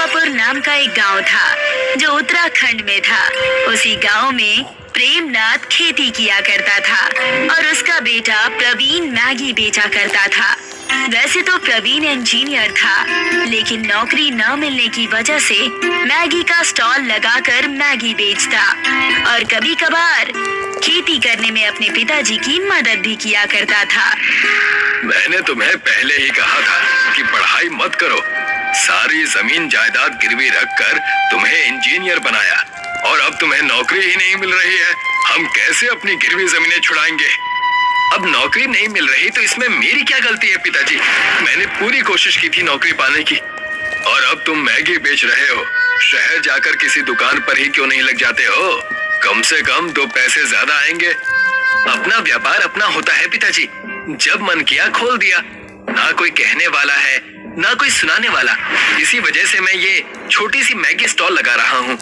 अंबिकापुर नाम का एक गांव था जो उत्तराखंड में था। उसी गांव में प्रेमनाथ खेती किया करता था और उसका बेटा प्रवीण मैगी बेचा करता था। वैसे तो प्रवीण इंजीनियर था, लेकिन नौकरी न मिलने की वजह से मैगी का स्टॉल लगाकर मैगी बेचता और कभी कभार खेती करने में अपने पिताजी की मदद भी किया करता था। मैंने तुम्हें पहले ही कहा था कि पढ़ाई मत करो। सारी जमीन जायदाद गिरवी रखकर तुम्हें इंजीनियर बनाया और अब तुम्हें नौकरी ही नहीं मिल रही है। हम कैसे अपनी गिरवी जमीनें छुड़ाएंगे? अब नौकरी नहीं मिल रही तो इसमें मेरी क्या गलती है पिताजी? मैंने पूरी कोशिश की थी नौकरी पाने की और अब तुम मैगी बेच रहे हो। शहर जाकर किसी दुकान पर ही क्यों नहीं लग जाते हो? कम से कम 2 पैसे ज्यादा आएंगे। अपना व्यापार अपना होता है पिताजी, जब मन किया खोल दिया। ना कोई कहने वाला है ना कोई सुनाने वाला। इसी वजह से मैं ये छोटी सी मैगी स्टॉल लगा रहा हूँ।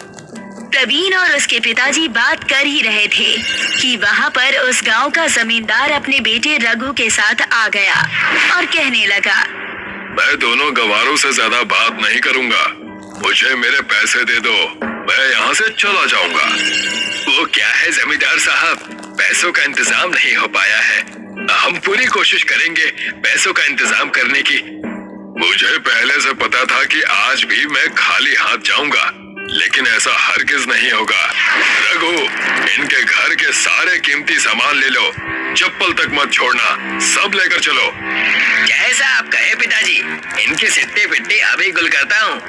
प्रवीण और उसके पिताजी बात कर ही रहे थे कि वहाँ पर उस गांव का जमींदार अपने बेटे रघु के साथ आ गया और कहने लगा, मैं दोनों गवारों से ज्यादा बात नहीं करूंगा। मुझे मेरे पैसे दे दो, मैं यहाँ से चला जाऊंगा। वो क्या है जमींदार साहब, पैसों का इंतजाम नहीं हो पाया है। हम पूरी कोशिश करेंगे पैसों का इंतजाम करने की। मुझे पहले से पता था कि आज भी मैं खाली हाथ जाऊंगा, लेकिन ऐसा हरगिज नहीं होगा। रघु, इनके घर के सारे कीमती सामान ले लो, चप्पल तक मत छोड़ना, सब लेकर चलो। जैसा आप कहे पिताजी, इनके सिट्टे पिट्टे अभी गुल करता हूँ।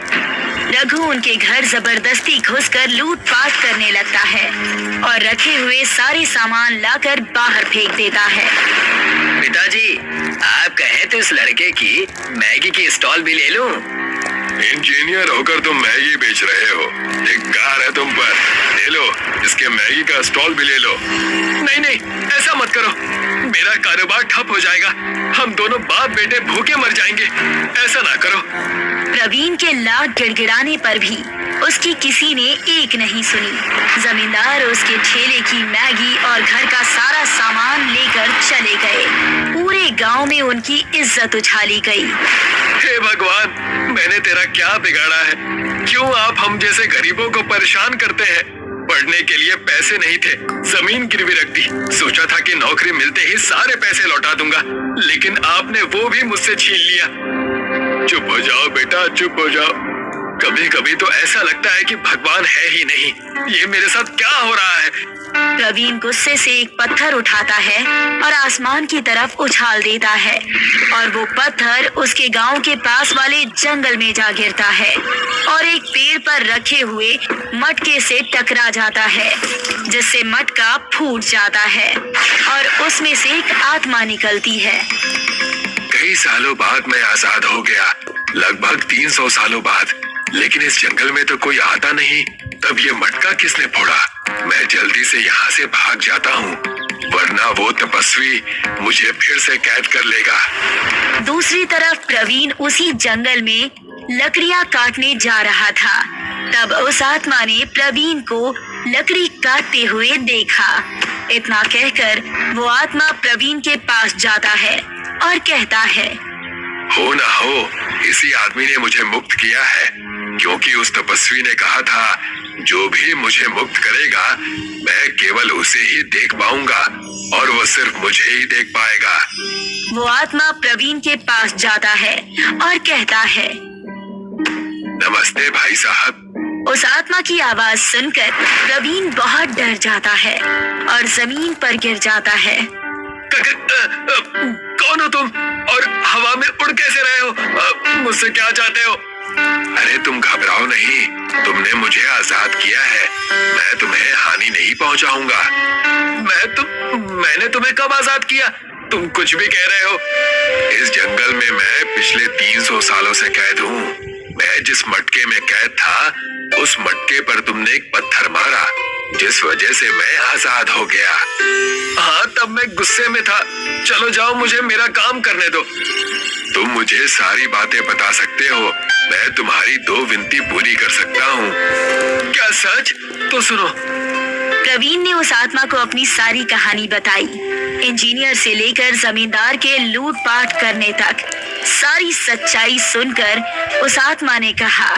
रघु उनके घर जबरदस्ती घुसकर लूटपाट करने लगता है और रखे हुए सारे सामान लाकर बाहर फेंक देता है। पिताजी, आप कहे तो इस लड़के की मैगी की स्टॉल भी ले लूं। इंजीनियर होकर तुम मैगी बेच रहे हो, धिक्कार है तुम पर। ले लो, इसके मैगी का स्टॉल भी ले लो। नहीं नहीं, ऐसा मत करो, मेरा कारोबार ठप हो जाएगा। हम दोनों बाप बेटे भूखे मर जाएंगे। ऐसा ना करो। प्रवीण के लाख गिड़गिड़ाने पर भी उसकी किसी ने एक नहीं सुनी। जमींदार उसके ठेले की मैगी और घर का सारा सामान लेकर चले गए। पूरे गांव में उनकी इज्जत उछाली गई। हे भगवान, मैंने तेरा क्या बिगाड़ा है? क्यों आप हम जैसे गरीबों को परेशान करते हैं? पढ़ने के लिए पैसे नहीं थे, जमीन गिरवी रख दी। सोचा था कि नौकरी मिलते ही सारे पैसे लौटा दूंगा, लेकिन आपने वो भी मुझसे छीन लिया। चुप हो जाओ बेटा, चुप हो जाओ। कभी कभी तो ऐसा लगता है कि भगवान है ही नहीं। ये मेरे साथ क्या हो रहा है? प्रवीण गुस्से से एक पत्थर उठाता है और आसमान की तरफ उछाल देता है और वो पत्थर उसके गांव के पास वाले जंगल में जा गिरता है और एक पेड़ पर रखे हुए मटके से टकरा जाता है, जिससे मटका फूट जाता है और उसमें से एक आत्मा निकलती है। कई सालों बाद मैं आजाद हो गया, लगभग 300 सालों बाद। लेकिन इस जंगल में तो कोई आता नहीं। तब ये मटका किसने फोड़ा? मैं जल्दी से यहाँ से भाग जाता हूँ, वरना वो तपस्वी मुझे फिर से कैद कर लेगा। दूसरी तरफ प्रवीण उसी जंगल में लकड़ियाँ काटने जा रहा था। तब उस आत्मा ने प्रवीण को लकड़ी काटते हुए देखा। इतना कहकर वो आत्मा प्रवीण के पास जाता है और कहता है, हो ना हो, इसी आदमी ने मुझे मुक्त किया है, क्योंकि उस तपस्वी ने कहा था जो भी मुझे मुक्त करेगा मैं केवल उसे ही देख पाऊंगा और वो सिर्फ मुझे ही देख पाएगा। वो आत्मा प्रवीण के पास जाता है और कहता है, नमस्ते भाई साहब। उस आत्मा की आवाज सुनकर प्रवीण बहुत डर जाता है और जमीन पर गिर जाता है। कौन हो तुम और हवा में उड़ कैसे रहे हो? मुझसे क्या चाहते हो? अरे तुम घबराओ नहीं, तुमने मुझे आजाद किया है, मैं तुम्हें हानि नहीं पहुंचाऊंगा। मैंने तुम्हें कब आजाद किया? तुम कुछ भी कह रहे हो। इस जंगल में मैं पिछले 300 सालों से कैद हूँ। मैं जिस मटके में कैद था उस मटके पर तुमने एक पत्थर मारा, जिस वजह से मैं आजाद हो गया। हाँ, तब मैं गुस्से में था। चलो जाओ, मुझे मेरा काम करने दो। तुम मुझे सारी बातें बता सकते हो, मैं तुम्हारी 2 विनती पूरी कर सकता हूँ। क्या सच? तो सुनो। प्रवीण ने उस आत्मा को अपनी सारी कहानी बताई, इंजीनियर से लेकर जमींदार के लूटपाट करने तक। सारी सच्चाई सुनकर उस आत्मा ने कहा,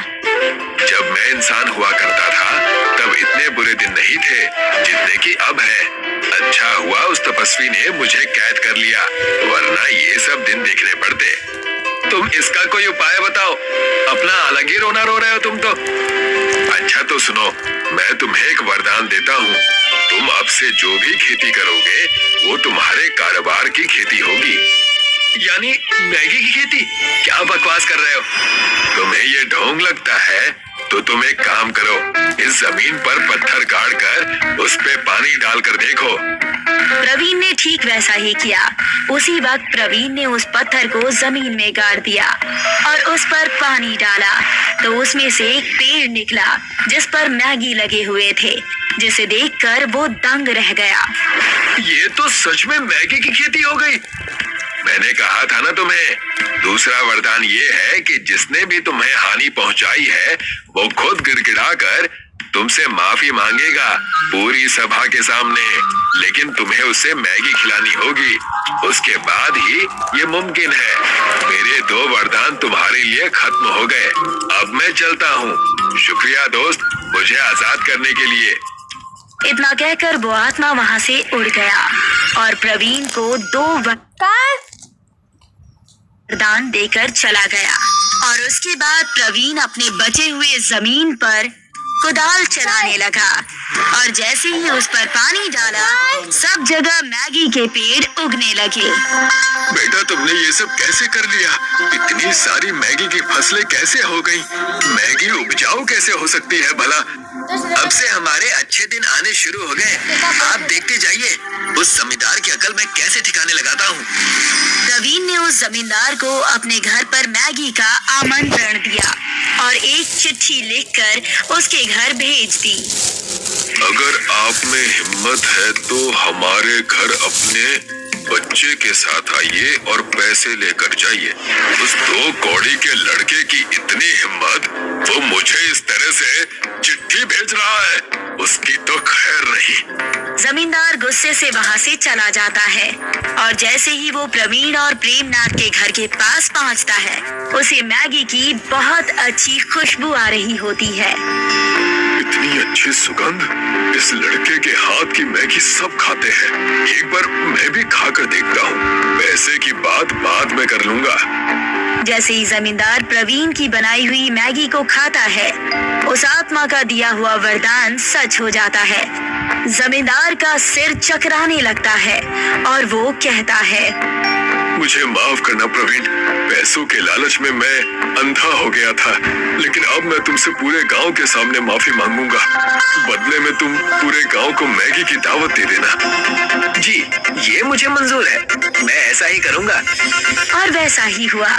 जब मैं इंसान हुआ करता था तब इतने बुरे दिन नहीं थे जितने कि अब है। अच्छा हुआ उस तपस्वी ने मुझे कैद कर लिया, वरना ये सब दिन देखने पड़ते। तुम इसका कोई उपाय बताओ, अपना अलग ही रोना रो रहे हो तुम तो। अच्छा तो सुनो, मैं तुम्हें एक वरदान देता हूँ। तुम अब से जो भी खेती करोगे वो तुम्हारे कारोबार की खेती होगी। यानी मैगी की खेती? क्या बकवास कर रहे हो? तुम्हें ये ढोंग लगता है तो तुम एक काम करो, इस जमीन पर पत्थर गाड़ कर उस पे पानी डालकर देखो। प्रवीण ने ठीक वैसा ही किया। उसी वक्त प्रवीण ने उस पत्थर को जमीन में गाड़ दिया और उस पर पानी डाला तो उसमें से एक पेड़ निकला जिस पर मैगी लगे हुए थे, जिसे देखकर वो दंग रह गया। ये तो सच में मैगी की खेती हो गई। मैंने कहा था ना तुम्हें। दूसरा वरदान ये है कि जिसने भी तुम्हें हानि पहुंचाई है वो खुद गिड़गिड़ा कर तुमसे माफी मांगेगा पूरी सभा के सामने, लेकिन तुम्हें उसे मैगी खिलानी होगी। उसके बाद ही ये मुमकिन है। मेरे 2 वरदान तुम्हारे लिए खत्म हो गए। अब मैं चलता हूँ। शुक्रिया दोस्त, मुझे आजाद करने के लिए। इतना कहकर वो आत्मा वहाँ से उड़ गया और प्रवीण को 2 वरदान देकर चला गया। और उसके बाद प्रवीण अपने बचे हुए जमीन पर कुदाल चलाने लगा और जैसे ही उस पर पानी डाला सब जगह मैगी के पेड़ उगने लगे। बेटा तुमने ये सब कैसे कर लिया? इतनी सारी मैगी की फसलें कैसे हो गई? मैगी उपजाऊ कैसे हो सकती है भला? अब से हमारे अच्छे दिन आने शुरू हो गए। आप देखते जाइए उस जमींदार की अकल मैं कैसे ठिकाने लगाता हूँ। प्रवीण ने उस जमींदार को अपने घर पर मैगी का आमंत्रण दिया और एक चिट्ठी लिखकर उसके घर भेज दी। अगर आप में हिम्मत है तो हमारे घर अपने बच्चे के साथ आइए और पैसे लेकर जाइए। उस 2 कौड़ी के लड़के की इतनी हिम्मत, वो मुझे इस तरह से चिट्ठी भेज रहा है, उसकी तो खैर नहीं। जमींदार गुस्से से वहाँ से चला जाता है और जैसे ही वो प्रवीण और प्रेमनाथ के घर के पास पहुँचता है उसे मैगी की बहुत अच्छी खुशबू आ रही होती है। इतनी अच्छी सुगंध, इस लड़के के हाथ की मैगी सब खाते हैं। एक बार मैं भी खाकर देखता हूँ। पैसे की बात बाद में कर लूंगा। जैसे ही जमींदार प्रवीण की बनाई हुई मैगी को खाता है उस आत्मा का दिया हुआ वरदान सच हो जाता है। जमींदार का सिर चकराने लगता है और वो कहता है, मुझे माफ करना प्रवीण, पैसों के लालच में मैं अंधा हो गया था, लेकिन अब मैं तुमसे पूरे गांव के सामने माफी मांगूंगा। बदले में तुम पूरे गांव को मैगी की दावत दे देना। जी, ये मुझे मंजूर है, मैं ऐसा ही करूंगा। और वैसा ही हुआ।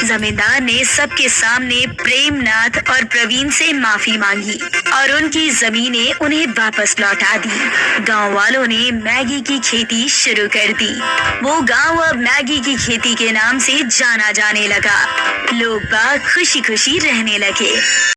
जमींदार ने सबके सामने प्रेमनाथ और प्रवीण से माफी मांगी और उनकी जमीनें उन्हें वापस लौटा दी। गांव वालों ने मैगी की खेती शुरू कर दी। वो गांव अब मैगी की खेती के नाम से जाना जाने लगा। लोग बाग खुशी खुशी रहने लगे।